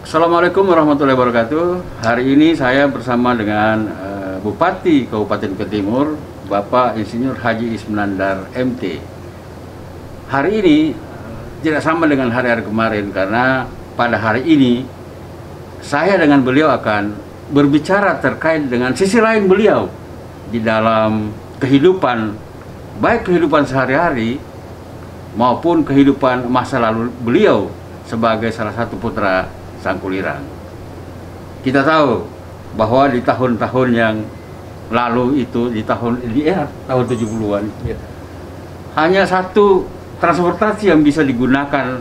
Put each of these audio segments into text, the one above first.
Assalamualaikum warahmatullahi wabarakatuh. Hari ini saya bersama dengan Bupati Kabupaten Ketimur, Bapak Insinyur Haji Ismandar MT. Hari ini tidak sama dengan hari-hari kemarin karena pada hari ini saya dengan beliau akan berbicara terkait dengan sisi lain beliau di dalam kehidupan, baik kehidupan sehari-hari maupun kehidupan masa lalu beliau sebagai salah satu putra Sangkulirang. Kita tahu bahwa di tahun-tahun yang lalu itu, di tahun 70-an, hanya satu transportasi yang bisa digunakan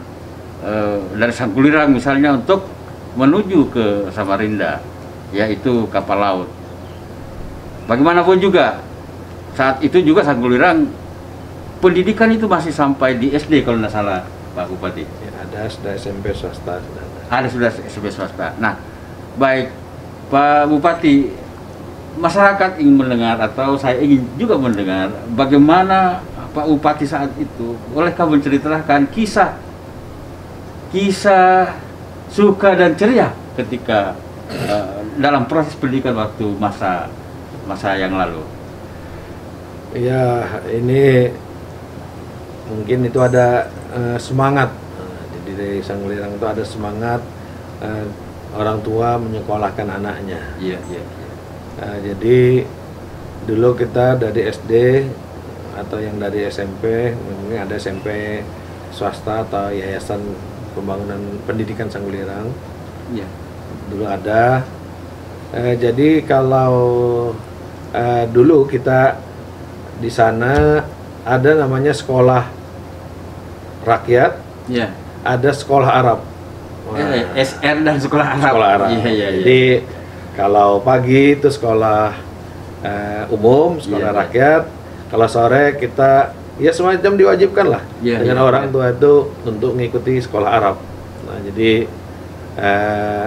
dari Sangkulirang misalnya untuk menuju ke Samarinda, yaitu kapal laut. Bagaimanapun juga, saat itu juga Sangkulirang pendidikan itu masih sampai di SD kalau tidak salah, Pak Bupati. Ya, ada sudah SMP swasta. Ada sudah SMP swasta. Nah, baik Pak Bupati, masyarakat ingin mendengar atau saya ingin juga mendengar bagaimana Pak Bupati saat itu, bolehkah menceritakan kisah suka dan ceria ketika dalam proses pendidikan waktu masa yang lalu? Ya, ini mungkin itu ada semangat. Jadi dari Sangkulirang itu ada semangat orang tua menyekolahkan anaknya. Iya. Jadi dulu kita dari SD atau yang dari SMP, mungkin ada SMP swasta atau Yayasan Pembangunan Pendidikan Sangkulirang. Iya. Dulu ada. Jadi kalau dulu kita di sana ada namanya sekolah rakyat, Iya. ada sekolah Arab. SR dan sekolah Arab. Sekolah Arab. Iya. Jadi kalau pagi itu sekolah umum, sekolah rakyat. Kalau sore kita ya semacam diwajibkan lah dengan orang tua itu untuk mengikuti sekolah Arab. Nah, jadi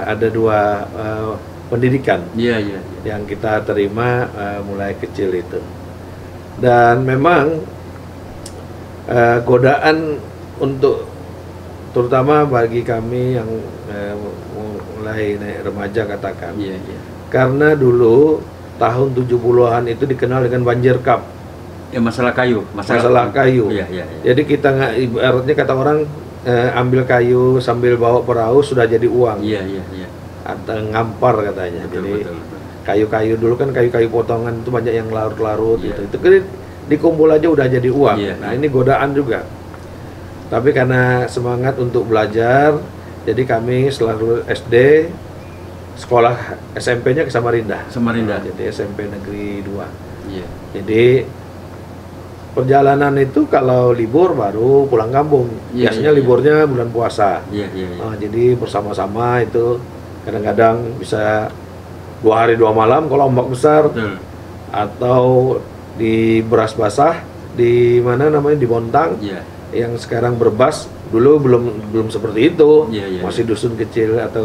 ada dua pendidikan yang kita terima mulai kecil itu. Dan memang godaan untuk terutama bagi kami yang mulai naik remaja katakan, karena dulu tahun 70-an itu dikenal dengan banjir kap. Ya, masalah kayu. Iya. Jadi kita nggak, ibaratnya kata orang ambil kayu sambil bawa perahu sudah jadi uang. Iya. Atau ngampar katanya. Betul. Kayu-kayu dulu kan kayu-kayu potongan itu banyak yang larut-larut gitu. Itu kan dikumpul aja udah jadi uang. Nah, ini godaan juga. Tapi karena semangat untuk belajar, jadi kami selalu SD, sekolah SMP-nya ke Samarinda. Jadi SMP Negeri 2. Iya. Jadi perjalanan itu kalau libur baru pulang kampung. Biasanya liburnya bulan puasa. Nah, jadi bersama-sama itu kadang-kadang bisa 2 hari 2 malam kalau ombak besar. Betul. Atau di Beras Basah, di mana namanya, di Bontang. Yang sekarang Berbas, dulu belum seperti itu. Masih dusun kecil atau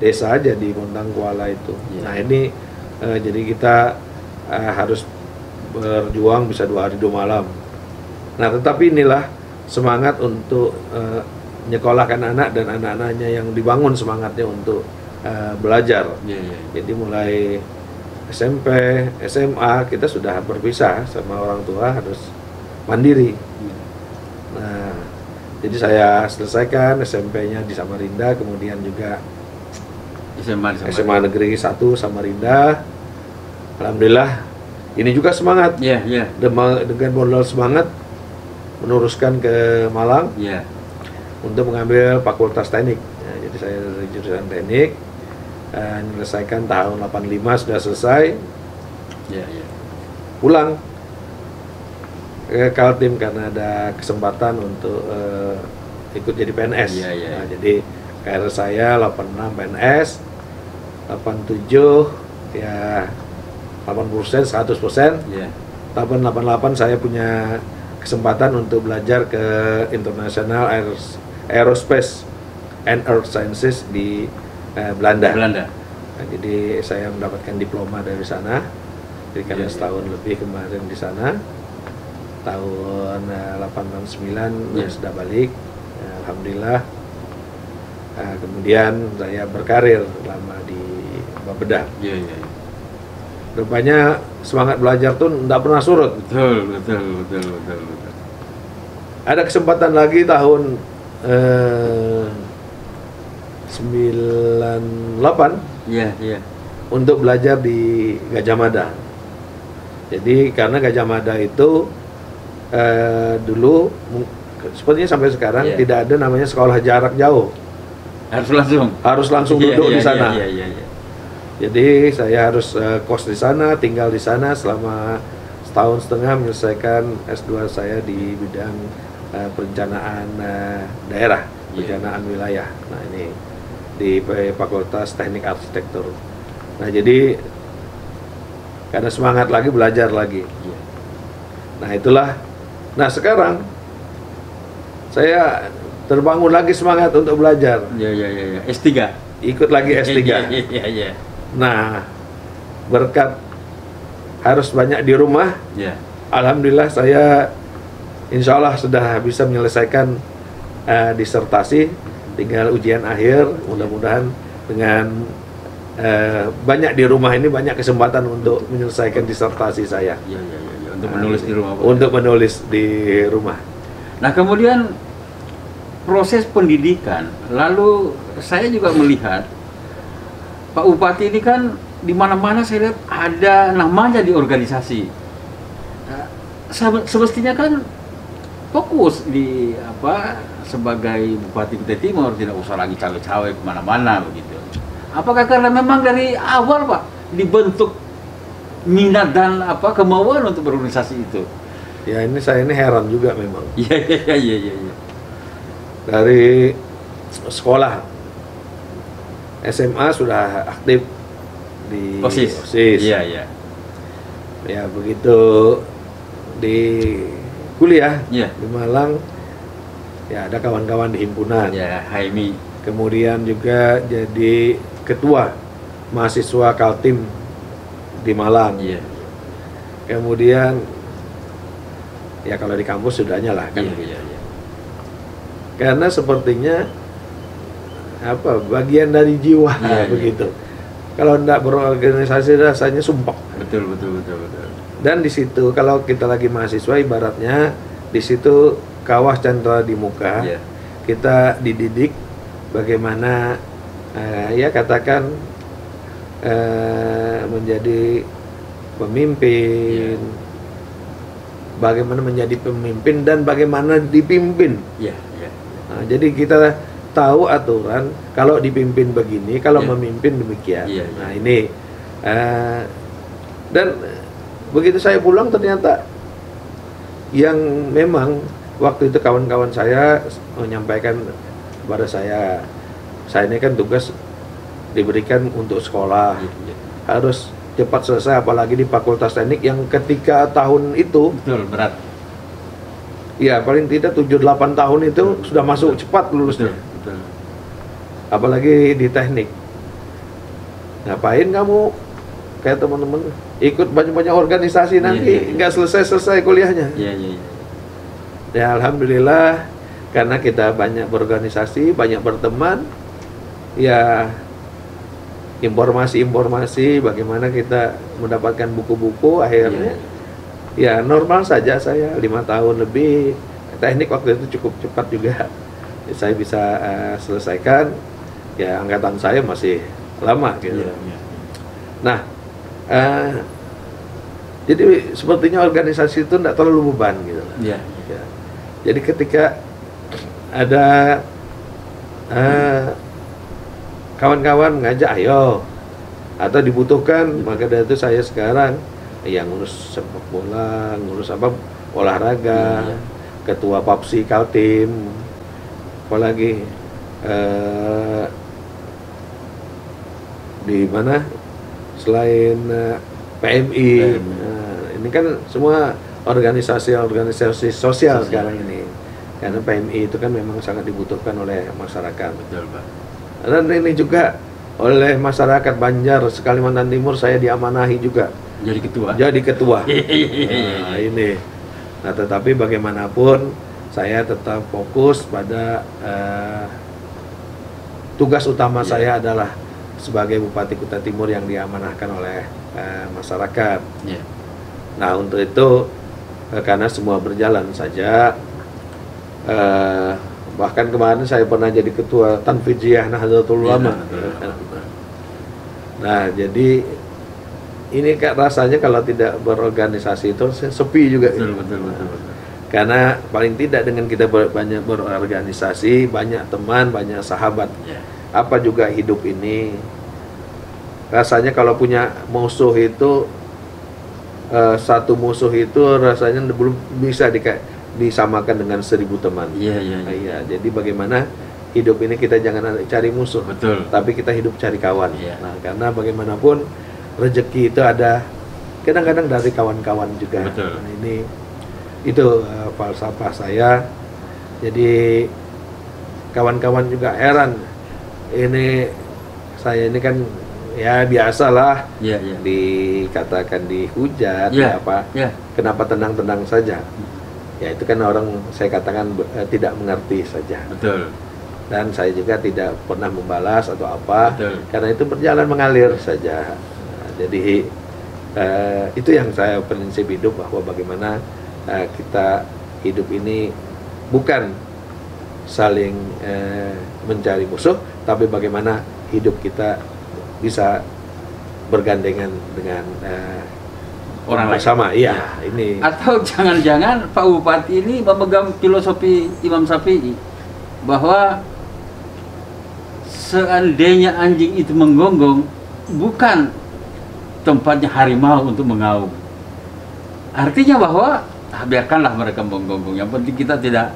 desa aja di Bontang Kuala itu. Nah, ini jadi kita harus berjuang bisa 2 hari 2 malam. Nah, tetapi inilah semangat untuk menyekolahkan anak dan anak-anaknya yang dibangun semangatnya untuk belajar. Jadi mulai SMP, SMA kita sudah berpisah sama orang tua, harus mandiri. Nah, jadi saya selesaikan SMP-nya di Samarinda, kemudian juga SMA Negeri 1 Samarinda. Alhamdulillah, ini juga semangat. Dengan modal semangat meneruskan ke Malang untuk mengambil Fakultas Teknik. Nah, jadi saya dari jurusan teknik, menyelesaikan tahun 85 sudah selesai. Pulang ke Kaltim karena ada kesempatan untuk ikut jadi PNS. Nah, jadi karir saya 86 PNS, 87 ya 80%, 100%. Tahun 88 saya punya kesempatan untuk belajar ke International Aerospace and Earth Sciences di Belanda. Nah, jadi saya mendapatkan diploma dari sana. Jadi karena setahun lebih kemarin di sana. Tahun 89 sudah balik. Alhamdulillah Kemudian saya berkarir lama di Bapeda. Rupanya semangat belajar tuh tidak pernah surut. Betul. Ada kesempatan lagi tahun 98 untuk belajar di Gajah Mada. Jadi karena Gajah Mada itu dulu sepertinya sampai sekarang tidak ada namanya sekolah jarak jauh. Harus langsung duduk di sana. Jadi saya harus kos di sana, tinggal di sana selama setahun setengah menyelesaikan S2 saya di bidang perencanaan daerah, perencanaan wilayah. Nah ini di Fakultas Teknik Arsitektur. Nah jadi karena semangat lagi belajar lagi. Nah itulah. Nah sekarang saya terbangun lagi semangat untuk belajar. S3. Ikut lagi S3. Nah berkat harus banyak di rumah. Alhamdulillah saya insya Allah sudah bisa menyelesaikan disertasi. Tinggal ujian akhir. Mudah-mudahan dengan banyak di rumah ini banyak kesempatan untuk menyelesaikan disertasi saya. Untuk menulis di rumah. Untuk menulis di rumah. Nah kemudian proses pendidikan, lalu saya juga melihat Pak Bupati ini kan di mana-mana saya lihat ada namanya di organisasi. Semestinya kan fokus di sebagai Bupati Kutai Timur, tidak usah lagi cawe-cawe kemana-mana begitu. Apakah karena memang dari awal Pak dibentuk minat dan kemauan untuk berorganisasi itu? Ya saya ini heran juga memang. Iya. Dari sekolah SMA sudah aktif di OSIS. Iya. Ya begitu di kuliah di Malang ya ada kawan-kawan di himpunan. Haimi. Kemudian juga jadi ketua mahasiswa Kaltim di Malang. Kemudian ya kalau di kampus sudahnya lah kan. Karena sepertinya bagian dari jiwa begitu. Kalau tidak berorganisasi rasanya sumpah. Betul. Dan di situ kalau kita lagi mahasiswa ibaratnya di situ kawah candra di muka. Kita dididik bagaimana katakan menjadi pemimpin. Bagaimana menjadi pemimpin dan bagaimana dipimpin. Nah, jadi kita tahu aturan kalau dipimpin begini, kalau memimpin demikian. Nah ini dan begitu saya pulang ternyata yang memang waktu itu kawan-kawan saya menyampaikan kepada saya ini kan tugas diberikan untuk sekolah, harus cepat selesai, apalagi di Fakultas Teknik yang ketika tahun itu berat. Ya paling tidak 7-8 tahun itu sudah masuk cepat lulusnya. Apalagi di teknik. Ngapain kamu kayak teman-teman ikut banyak-banyak organisasi nanti nggak selesai kuliahnya. Ya alhamdulillah karena kita banyak berorganisasi, banyak berteman, ya informasi bagaimana kita mendapatkan buku-buku akhirnya ya normal saja. Saya 5 tahun lebih teknik waktu itu cukup cepat juga saya bisa selesaikan. Ya angkatan saya masih lama gitu. Nah jadi sepertinya organisasi itu tidak terlalu beban gitu. Jadi ketika ada kawan-kawan ngajak ayo atau dibutuhkan, maka dari itu saya sekarang yang ngurus sepak bola, ngurus olahraga, ketua Papsi Kaltim, apalagi di mana selain PMI. Ini kan semua organisasi sosial sekarang ini, karena PMI itu kan memang sangat dibutuhkan oleh masyarakat. Betul, Pak. Dan ini juga oleh masyarakat Banjar Kalimantan Timur saya diamanahi juga jadi ketua. Nah, ini. Nah, tetapi bagaimanapun saya tetap fokus pada tugas utama saya adalah sebagai Bupati Kuta Timur yang diamanahkan oleh masyarakat. Nah, untuk itu karena semua berjalan saja, bahkan kemarin saya pernah jadi ketua Tanfidiyah Nahdlatul Ulama. Nah, jadi ini rasanya kalau tidak berorganisasi itu sepi juga. Betul. Karena paling tidak dengan kita banyak berorganisasi, banyak teman, banyak sahabat. Apa juga hidup ini, rasanya kalau punya musuh itu, satu musuh itu rasanya belum bisa disamakan dengan 1000 teman. Iya. Jadi bagaimana hidup ini kita jangan cari musuh, tapi kita hidup cari kawan. Nah, karena bagaimanapun rezeki itu ada kadang-kadang dari kawan-kawan juga. Nah, itu falsafah saya. Jadi kawan-kawan juga heran, ini saya ini kan ya biasalah, dikatakan dihujat, kenapa tenang-tenang saja. Ya itu kan orang saya katakan tidak mengerti saja. Dan saya juga tidak pernah membalas atau apa, karena itu berjalan mengalir saja. Nah, jadi itu yang saya prinsip hidup, bahwa bagaimana kita hidup ini bukan saling mencari musuh, tapi bagaimana hidup kita bisa bergandengan dengan orang bersama. Iya, ini. Atau jangan-jangan Pak Bupati ini memegang filosofi Imam Syafi'i, bahwa seandainya anjing itu menggonggong, bukan tempatnya harimau untuk mengaum. Artinya bahwa biarkanlah mereka menggonggong, yang penting kita tidak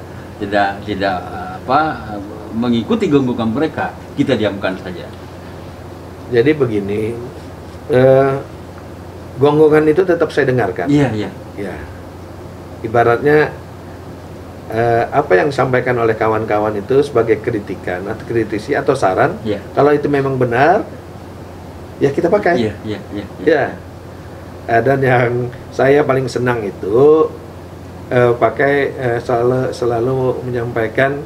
mengikuti gonggongan mereka, kita diamkan saja. Jadi begini, gonggongan itu tetap saya dengarkan. Iya. Ibaratnya apa yang disampaikan oleh kawan-kawan itu sebagai kritikan atau kritisi atau saran, kalau itu memang benar, ya kita pakai. Iya. Dan yang saya paling senang itu pakai selalu menyampaikan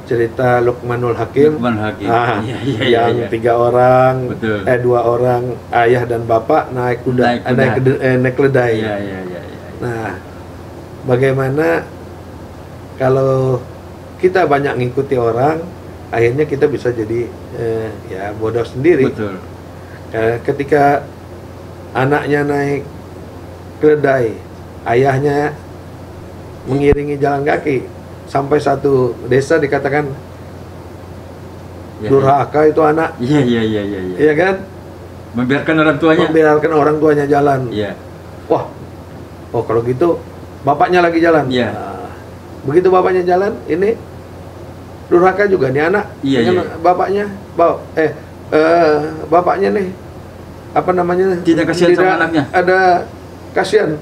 cerita Luqmanul Hakim, yang 3 orang, 2 orang ayah dan bapak naik keledai. Nah, bagaimana kalau kita banyak ngikuti orang, akhirnya kita bisa jadi ya bodoh sendiri. Ketika anaknya naik keledai, ayahnya mengiringi jalan kaki sampai satu desa, dikatakan durhaka itu anak. Iya kan? Membiarkan orang tuanya jalan. Wah, kalau gitu bapaknya lagi jalan. Nah, begitu bapaknya jalan, ini durhaka juga nih anak dengan bapaknya. Bapaknya nih apa namanya? Tidak kasihan sama anaknya. Ada kasihan.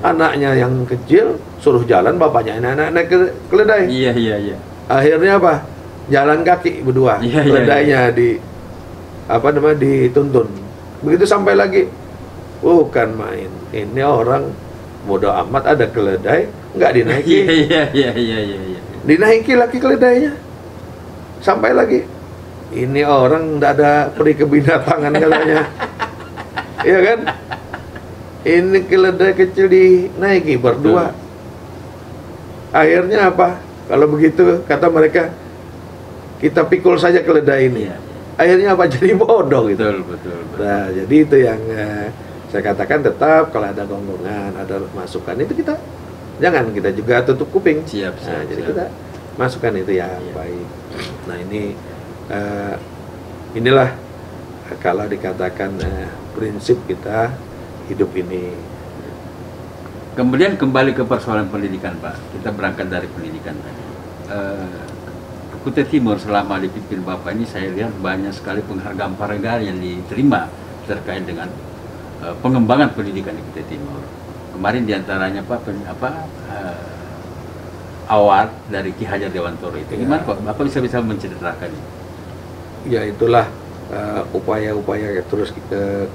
Anaknya yang kecil suruh jalan, bapaknya anak naik keledai. Akhirnya apa? Jalan kaki berdua. Keledainya dituntun. Begitu sampai lagi, bukan main. Ini orang bodoh amat, ada keledai nggak dinaiki. Dinaiki lagi keledainya. Sampai lagi, ini orang nggak ada peri kebinatangan katanya. Iya kan? Ini keledai kecil dinaiki berdua. Akhirnya apa? Kalau begitu kata mereka, kita pikul saja keledai ini. Akhirnya apa? Jadi bodoh gitu. Betul. Nah, jadi itu yang saya katakan, tetap kalau ada gonggongan, ada masukan, itu kita jangan, kita juga tutup kuping. Jadi kita masukkan itu yang baik. Nah, inilah kalau dikatakan prinsip kita hidup ini. Kemudian kembali ke persoalan pendidikan, Pak. Kita berangkat dari pendidikan tadi. Kuta Timur selama dipimpin Bapak ini, saya lihat banyak sekali penghargaan yang diterima terkait dengan pengembangan pendidikan di Kuta Timur. Kemarin diantaranya Pak award dari Ki Hajar Dewantoro itu. Gimana Pak? Bapak bisa menceritakan ini? Ya, itulah upaya-upaya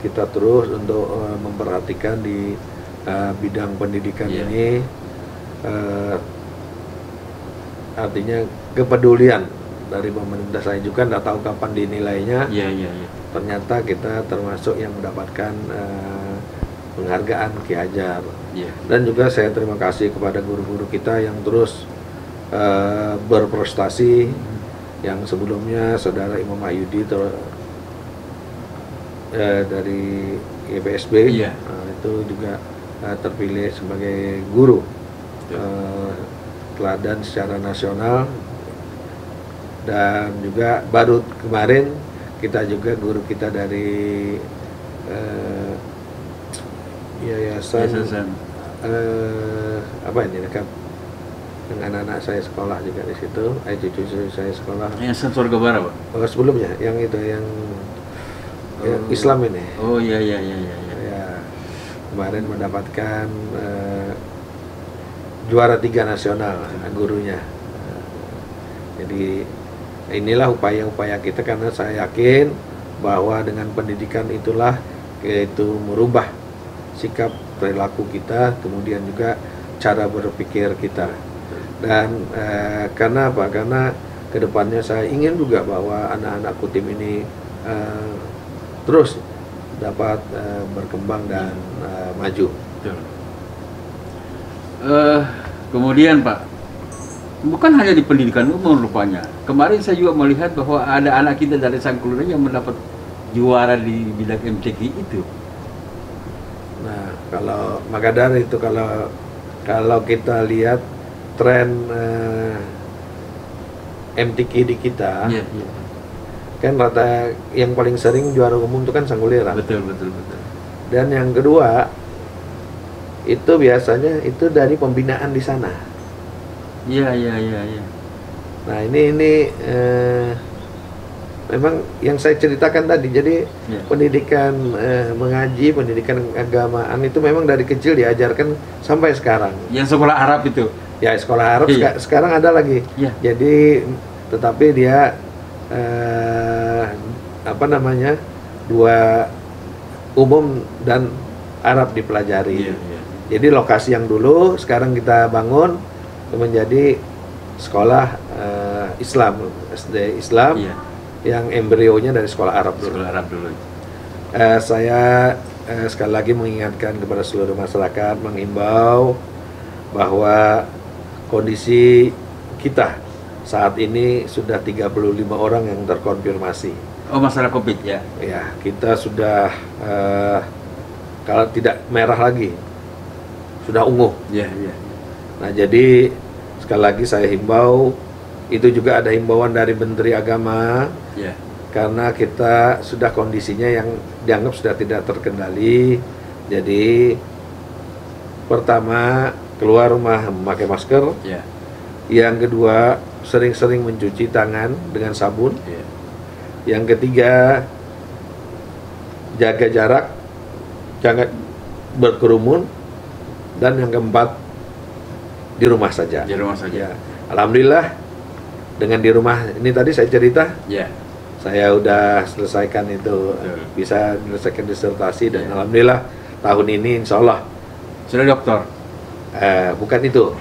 kita terus untuk memperhatikan di bidang pendidikan ini, artinya kepedulian dari pemerintah. Saya juga nggak tahu kapan dinilainya. Ternyata kita termasuk yang mendapatkan penghargaan Ki Hajar. Dan juga saya terima kasih kepada guru-guru kita yang terus berprestasi. Yang sebelumnya saudara Imam Ahyudi dari IPSB itu juga terpilih sebagai guru teladan secara nasional. Dan juga baru kemarin kita juga guru kita dari yayasan apa ini dekat dengan anak saya sekolah juga di situ, cucu saya sekolah. Yayasan Surga Bara, Pak? Oh, sebelumnya yang itu yang Islam ini. Oh iya. Ya, kemarin mendapatkan juara 3 nasional gurunya. Jadi inilah upaya-upaya kita, karena saya yakin bahwa dengan pendidikan itulah yaitu merubah sikap perilaku kita, kemudian juga cara berpikir kita. Dan karena apa? Karena kedepannya saya ingin juga bahwa anak-anak Kutim ini terus dapat berkembang dan maju. Kemudian Pak, bukan hanya di pendidikan umum rupanya. Kemarin saya juga melihat bahwa ada anak kita dari Sangkulura yang mendapat juara di bidang MTQ itu. Nah, kalau maka dari itu kalau kita lihat tren MTQ di kita, kan rata yang paling sering juara umum itu kan Sanggulira. Betul. Dan yang kedua itu biasanya itu dari pembinaan di sana. Iya. Nah ini memang yang saya ceritakan tadi. Jadi pendidikan mengaji, pendidikan keagamaan itu memang dari kecil diajarkan sampai sekarang. Yang sekolah Arab itu? Ya, sekolah Arab sekarang ada lagi. Jadi tetapi dia dua umum dan Arab dipelajari. Jadi lokasi yang dulu sekarang kita bangun menjadi sekolah Islam, SD Islam, yang embrionya dari sekolah Arab dulu. Saya sekali lagi mengingatkan kepada seluruh masyarakat, menghimbau bahwa kondisi kita saat ini sudah 35 orang yang terkonfirmasi. Oh, masalah COVID ya? Ya, kita sudah kalau tidak merah lagi, sudah ungu. Nah, jadi sekali lagi saya himbau, itu juga ada himbauan dari Menteri Agama, karena kita sudah kondisinya yang dianggap sudah tidak terkendali. Jadi pertama, keluar rumah memakai masker. Yang kedua, sering-sering mencuci tangan dengan sabun. Yang ketiga, jaga jarak, jangan berkerumun. Dan yang keempat, di rumah saja. Alhamdulillah, dengan di rumah ini tadi saya cerita, saya udah selesaikan itu, bisa menyelesaikan disertasi, dan alhamdulillah tahun ini insya Allah sudah doktor. Bukan itu,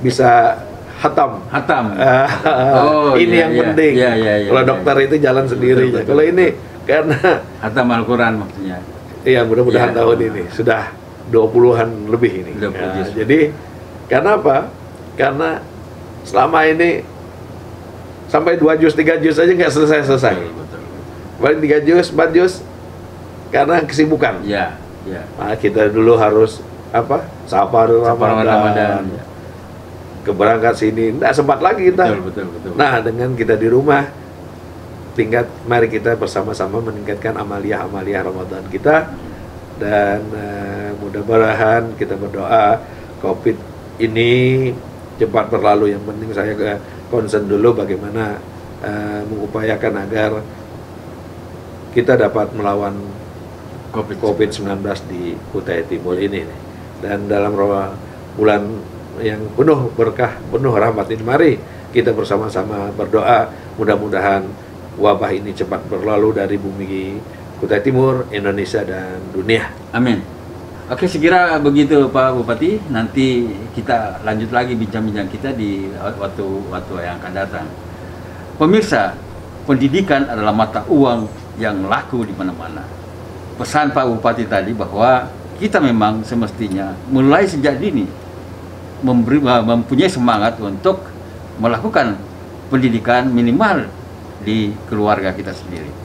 bisa hatam. Ini yang penting. Kalau dokter itu jalan sendiri. Kalau ini karena hatam Al-Quran maksudnya. Iya, mudah-mudahan tahun ini sudah 20-an lebih ini. Jadi karena apa? Karena selama ini sampai 2 juz, 3 juz aja nggak selesai. Paling 3 juz, 4 juz karena kesibukan. Nah, kita dulu harus safar Ramadan. Keberangkat sini, nggak sempat lagi kita. Betul. Nah, dengan kita di rumah, mari kita bersama-sama meningkatkan amaliyah Ramadan kita. Dan mudah-mudahan kita berdoa COVID ini cepat berlalu. Yang penting saya concern dulu bagaimana mengupayakan agar kita dapat melawan COVID-19 di Kutai Timur ini. Dan dalam bulan yang penuh berkah, penuh rahmat ini, mari kita bersama-sama berdoa mudah-mudahan wabah ini cepat berlalu dari bumi Kutai Timur, Indonesia, dan dunia. Amin. Oke, sekira begitu Pak Bupati. Nanti kita lanjut lagi bincang-bincang kita di waktu yang akan datang. Pemirsa, pendidikan adalah mata uang yang laku di mana-mana. Pesan Pak Bupati tadi bahwa kita memang semestinya mulai sejak dini mempunyai semangat untuk melakukan pendidikan minimal di keluarga kita sendiri.